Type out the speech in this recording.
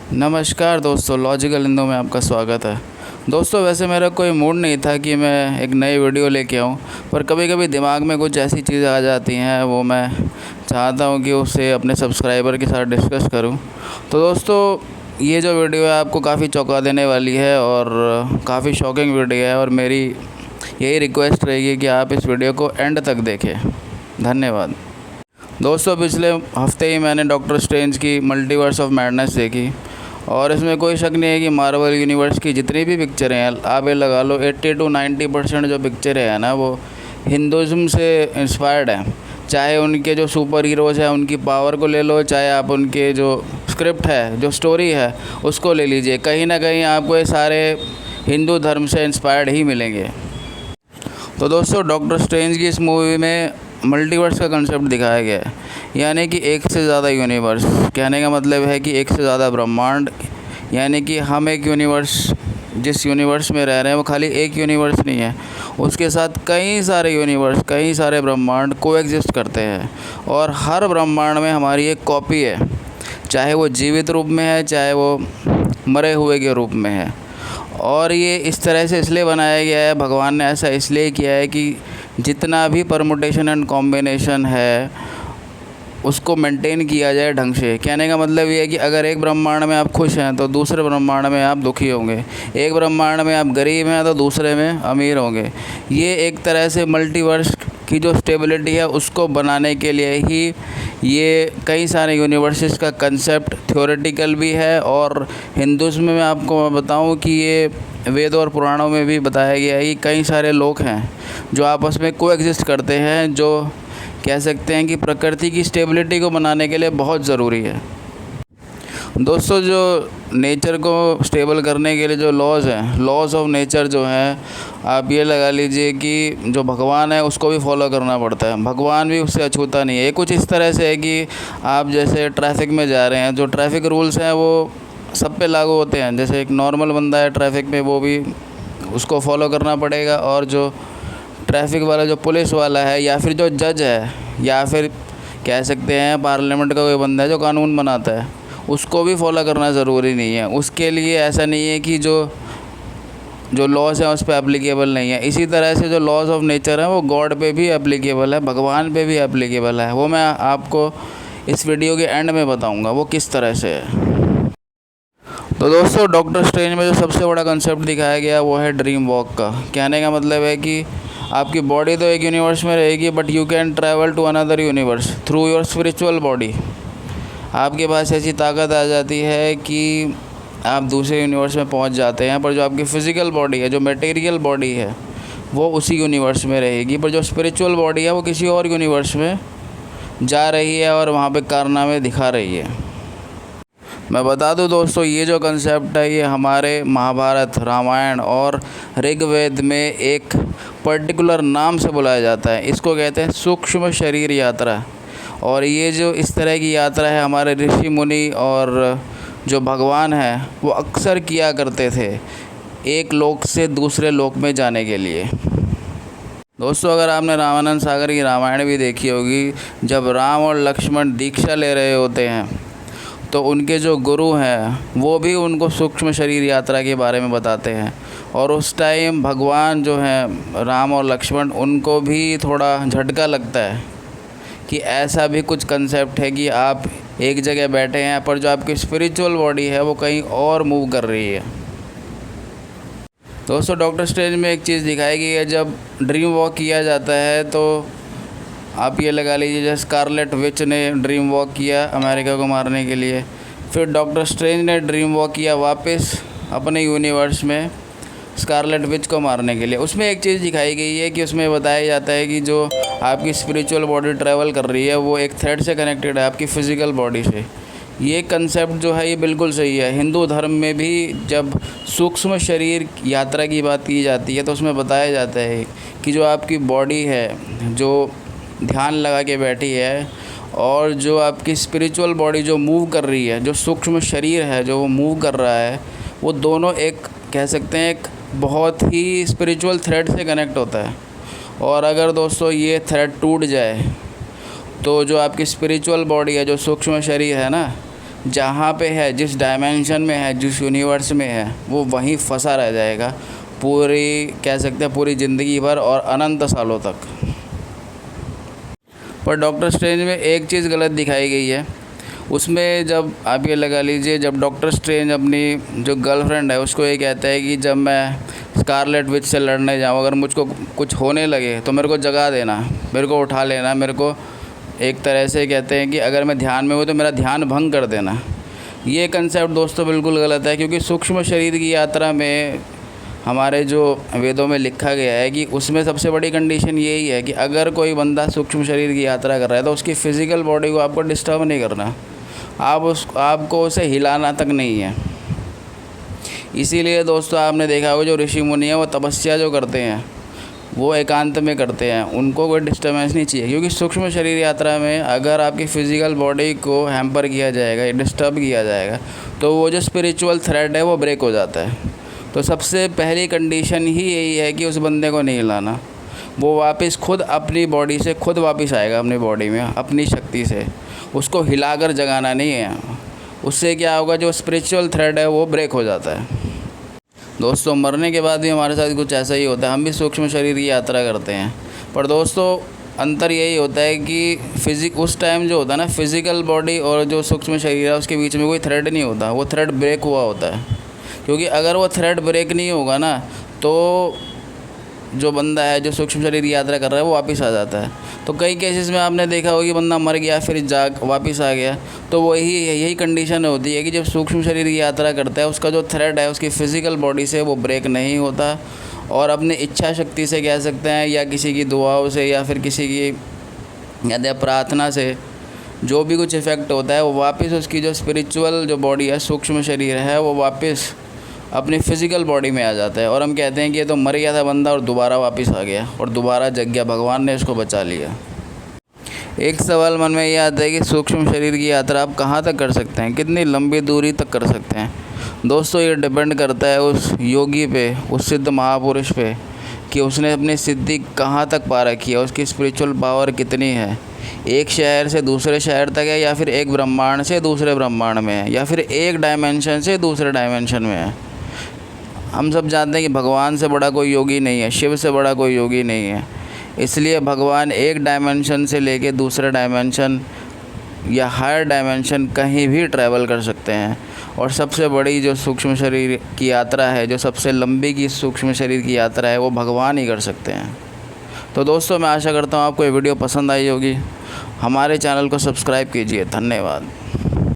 नमस्कार दोस्तों, लॉजिकल हिंदू में आपका स्वागत है। दोस्तों, वैसे मेरा कोई मूड नहीं था कि मैं एक नई वीडियो लेके आऊँ, पर कभी कभी दिमाग में कुछ ऐसी चीज़ें आ जाती हैं, वो मैं चाहता हूँ कि उसे अपने सब्सक्राइबर के साथ डिस्कस करूँ। तो दोस्तों, ये जो वीडियो है आपको काफ़ी चौंका देने वाली है और काफ़ी शॉकिंग वीडियो है, और मेरी यही रिक्वेस्ट रहेगी कि आप इस वीडियो को एंड तक देखें। धन्यवाद। दोस्तों, पिछले हफ्ते ही मैंने डॉक्टर स्ट्रेंज की मल्टीवर्स ऑफ मैडनेस देखी, और इसमें कोई शक नहीं है कि मार्वल यूनिवर्स की जितनी भी पिक्चरें हैं, आप ये लगा लो 80 to 90% जो पिक्चरें हैं ना, वो हिंदुज़म से इंस्पायर्ड हैं। चाहे उनके जो सुपर हीरोज़ हैं उनकी पावर को ले लो, चाहे आप उनके जो स्क्रिप्ट है, जो स्टोरी है, उसको ले लीजिए, कहीं ना कहीं आपको ये सारे हिंदू धर्म से इंस्पायर्ड ही मिलेंगे। तो दोस्तों, डॉक्टर स्ट्रेंज की इस मूवी में मल्टीवर्स का कंसेप्ट दिखाया गया है, यानी कि एक से ज़्यादा यूनिवर्स। कहने का मतलब है कि एक से ज़्यादा ब्रह्मांड, यानी कि हम एक यूनिवर्स, जिस यूनिवर्स में रह रहे हैं वो खाली एक यूनिवर्स नहीं है, उसके साथ कई सारे यूनिवर्स, कई सारे ब्रह्मांड कोएग्जिस्ट करते हैं, और हर ब्रह्मांड में हमारी एक कॉपी है, चाहे वो जीवित रूप में है, चाहे वो मरे हुए के रूप में है। और ये इस तरह से इसलिए बनाया गया है, भगवान ने ऐसा इसलिए किया है कि जितना भी परमुटेशन एंड कॉम्बिनेशन है उसको मेंटेन किया जाए ढंग से। कहने का मतलब ये है कि अगर एक ब्रह्मांड में आप खुश हैं तो दूसरे ब्रह्मांड में आप दुखी होंगे, एक ब्रह्मांड में आप गरीब हैं तो दूसरे में अमीर होंगे। ये एक तरह से मल्टीवर्स की जो स्टेबिलिटी है उसको बनाने के लिए ही ये कई सारे यूनिवर्सेस का कंसेप्ट थ्योरेटिकल भी है, और हिंदुज़्म में आपको बताऊं कि ये वेद और पुराणों में भी बताया गया है कि कई सारे लोग हैं जो आपस में कोएग्जिस्ट करते हैं, जो कह सकते हैं कि प्रकृति की स्टेबिलिटी को बनाने के लिए बहुत ज़रूरी है। दोस्तों, जो नेचर को स्टेबल करने के लिए जो लॉज़ हैं, लॉज़ ऑफ नेचर जो हैं, आप ये लगा लीजिए कि जो भगवान है उसको भी फॉलो करना पड़ता है। भगवान भी उससे अछूता नहीं है। ये कुछ इस तरह से है कि आप जैसे ट्रैफिक में जा रहे हैं, जो ट्रैफिक रूल्स हैं वो सब पे लागू होते हैं। जैसे एक नॉर्मल बंदा है ट्रैफिक में, वो भी उसको फॉलो करना पड़ेगा, और जो ट्रैफिक वाला जो पुलिस वाला है, या फिर जो जज है, या फिर कह सकते हैं पार्लियामेंट का कोई बंदा है जो कानून बनाता है, उसको भी फॉलो करना ज़रूरी नहीं है। उसके लिए ऐसा नहीं है कि जो लॉज़ हैं उस पर एप्लीकेबल नहीं है। इसी तरह से जो लॉज़ ऑफ नेचर है वो गॉड पे भी एप्लीकेबल है, भगवान पे भी एप्लीकेबल है। वो मैं आपको इस वीडियो के एंड में बताऊँगा वो किस तरह से है। तो दोस्तों, डॉक्टर स्ट्रेंज में जो सबसे बड़ा कंसेप्ट दिखाया गया वो है ड्रीम वॉक का। कहने का मतलब है कि आपकी बॉडी तो एक यूनिवर्स में रहेगी, but you can travel to another universe through your spiritual body. आपके पास ऐसी ताकत आ जाती है कि आप दूसरे यूनिवर्स में पहुंच जाते हैं, पर जो आपकी फ़िज़िकल बॉडी है, जो मटेरियल बॉडी है, वो उसी यूनिवर्स में रहेगी, पर जो स्पिरिचुअल बॉडी है वो किसी और यूनिवर्स में जा रही है और वहाँ पे कारनामे दिखा रही है। मैं बता दूं दोस्तों, ये जो कंसेप्ट है ये हमारे महाभारत, रामायण और ऋग्वेद में एक पर्टिकुलर नाम से बुलाया जाता है। इसको कहते हैं सूक्ष्म शरीर यात्रा। और ये जो इस तरह की यात्रा है, हमारे ऋषि मुनि और जो भगवान हैं वो अक्सर किया करते थे, एक लोक से दूसरे लोक में जाने के लिए। दोस्तों, अगर आपने रामानंद सागर की रामायण भी देखी होगी, जब राम और लक्ष्मण दीक्षा ले रहे होते हैं तो उनके जो गुरु हैं वो भी उनको सूक्ष्म शरीर यात्रा के बारे में बताते हैं, और उस टाइम भगवान जो हैं राम और लक्ष्मण, उनको भी थोड़ा झटका लगता है कि ऐसा भी कुछ कंसेप्ट है कि आप एक जगह बैठे हैं पर जो आपकी स्पिरिचुअल बॉडी है वो कहीं और मूव कर रही है। दोस्तों, डॉक्टर स्ट्रेंज में एक चीज़ दिखाई गई है, जब ड्रीम वॉक किया जाता है तो आप ये लगा लीजिए जैसे स्कारलेट विच ने ड्रीम वॉक किया अमेरिका को मारने के लिए, फिर डॉक्टर स्ट्रेंज ने ड्रीम वॉक किया वापस अपने यूनिवर्स में स्कारलेट विच को मारने के लिए। उसमें एक चीज़ दिखाई गई है कि उसमें बताया जाता है कि जो आपकी स्पिरिचुअल बॉडी ट्रैवल कर रही है वो एक थ्रेड से कनेक्टेड है आपकी फ़िज़िकल बॉडी से। ये कंसेप्ट जो है ये बिल्कुल सही है। हिंदू धर्म में भी जब सूक्ष्म शरीर यात्रा की बात की जाती है तो उसमें बताया जाता है कि जो आपकी बॉडी है, जो ध्यान लगा के बैठी है, और जो आपकी स्पिरिचुअल बॉडी जो मूव कर रही है, जो सूक्ष्म शरीर है जो वो मूव कर रहा है, वो दोनों एक कह सकते हैं एक बहुत ही स्पिरिचुअल थ्रेड से कनेक्ट होता है। और अगर दोस्तों ये थ्रेड टूट जाए तो जो आपकी स्पिरिचुअल बॉडी है, जो सूक्ष्म शरीर है ना, जहाँ पे है, जिस डायमेंशन में है, जिस यूनिवर्स में है, वो वहीं फंसा रह जाएगा पूरी, कह सकते हैं पूरी ज़िंदगी भर और अनंत सालों तक। पर डॉक्टर स्ट्रेंज में एक चीज़ गलत दिखाई गई है। उसमें जब आप ये लगा लीजिए, जब डॉक्टर स्ट्रेंज अपनी जो गर्लफ्रेंड है उसको ये कहता है कि जब मैं स्कारलेट विच से लड़ने जाऊँ, अगर मुझको कुछ होने लगे तो मेरे को जगा देना, मेरे को उठा लेना, मेरे को एक तरह से कहते हैं कि अगर मैं ध्यान में हूँ तो मेरा ध्यान भंग कर देना। ये कंसेप्ट दोस्तों बिल्कुल गलत है, क्योंकि सूक्ष्म शरीर की यात्रा में हमारे जो वेदों में लिखा गया है कि उसमें सबसे बड़ी कंडीशन यही है कि अगर कोई बंदा सूक्ष्म शरीर की यात्रा कर रहा है तो उसकी फ़िज़िकल बॉडी को आपको डिस्टर्ब नहीं करना, आपको उसे हिलाना तक नहीं है। इसीलिए दोस्तों आपने देखा होगा जो ऋषि मुनि हैं वो तपस्या जो करते हैं वो एकांत में करते हैं, उनको कोई डिस्टर्बेंस नहीं चाहिए, क्योंकि सूक्ष्म शरीर यात्रा में अगर आपकी फ़िज़िकल बॉडी को हैम्पर किया जाएगा, डिस्टर्ब किया जाएगा, तो वो जो स्पिरिचुअल थ्रेड है वो ब्रेक हो जाता है। तो सबसे पहली कंडीशन ही यही है कि उस बंदे को नहीं हिलाना, वो वापस खुद अपनी बॉडी से खुद वापस आएगा अपनी बॉडी में अपनी शक्ति से, उसको हिलाकर जगाना नहीं है। उससे क्या होगा, जो स्पिरिचुअल थ्रेड है वो ब्रेक हो जाता है। दोस्तों मरने के बाद भी हमारे साथ कुछ ऐसा ही होता है, हम भी सूक्ष्म शरीर की यात्रा करते हैं, पर दोस्तों अंतर यही होता है कि उस टाइम जो होता है ना, फिज़िकल बॉडी और जो सूक्ष्म शरीर है उसके बीच में कोई थ्रेड नहीं होता, वो थ्रेड ब्रेक हुआ होता है। क्योंकि अगर वो थ्रेड ब्रेक नहीं होगा ना तो जो बंदा है जो सूक्ष्म शरीर की यात्रा कर रहा है वो वापस आ जाता है। तो कई केसेस में आपने देखा होगा कि बंदा मर गया फिर वापस आ गया, तो यही कंडीशन होती है कि जब सूक्ष्म शरीर की यात्रा करता है उसका जो थ्रेड है उसकी फ़िज़िकल बॉडी से वो ब्रेक नहीं होता, और अपनी इच्छा शक्ति से कह सकते हैं, या किसी की दुआओं से, या फिर किसी की या प्रार्थना से जो भी कुछ इफ़ेक्ट होता है वो वापस उसकी जो स्पिरिचुअल जो बॉडी है, सूक्ष्म शरीर है, वो वापस अपनी फ़िज़िकल बॉडी में आ जाता है। और हम कहते हैं कि ये तो मर गया था बंदा और दोबारा वापस आ गया और दोबारा जग गया, भगवान ने इसको बचा लिया। एक सवाल मन में ये आता है कि सूक्ष्म शरीर की यात्रा आप कहाँ तक कर सकते हैं, कितनी लंबी दूरी तक कर सकते हैं। दोस्तों ये डिपेंड करता है उस योगी पे, उस सिद्ध महापुरुष पे, कि उसने अपनी सिद्धि कहाँ तक पा रखी है, उसकी स्पिरिचुअल पावर कितनी है, एक शहर से दूसरे शहर तक है, या फिर एक ब्रह्मांड से दूसरे ब्रह्मांड में है, या फिर एक डायमेंशन से दूसरे डायमेंशन में है। हम सब जानते हैं कि भगवान से बड़ा कोई योगी नहीं है, शिव से बड़ा कोई योगी नहीं है, इसलिए भगवान एक डायमेंशन से लेके दूसरे डायमेंशन या हायर डायमेंशन कहीं भी ट्रैवल कर सकते हैं। और सबसे बड़ी जो सूक्ष्म शरीर की यात्रा है, जो सबसे लंबी की सूक्ष्म शरीर की यात्रा है, वो भगवान ही कर सकते हैं। तो दोस्तों मैं आशा करता हूँ आपको ये वीडियो पसंद आई होगी। हमारे चैनल को सब्सक्राइब कीजिए। धन्यवाद।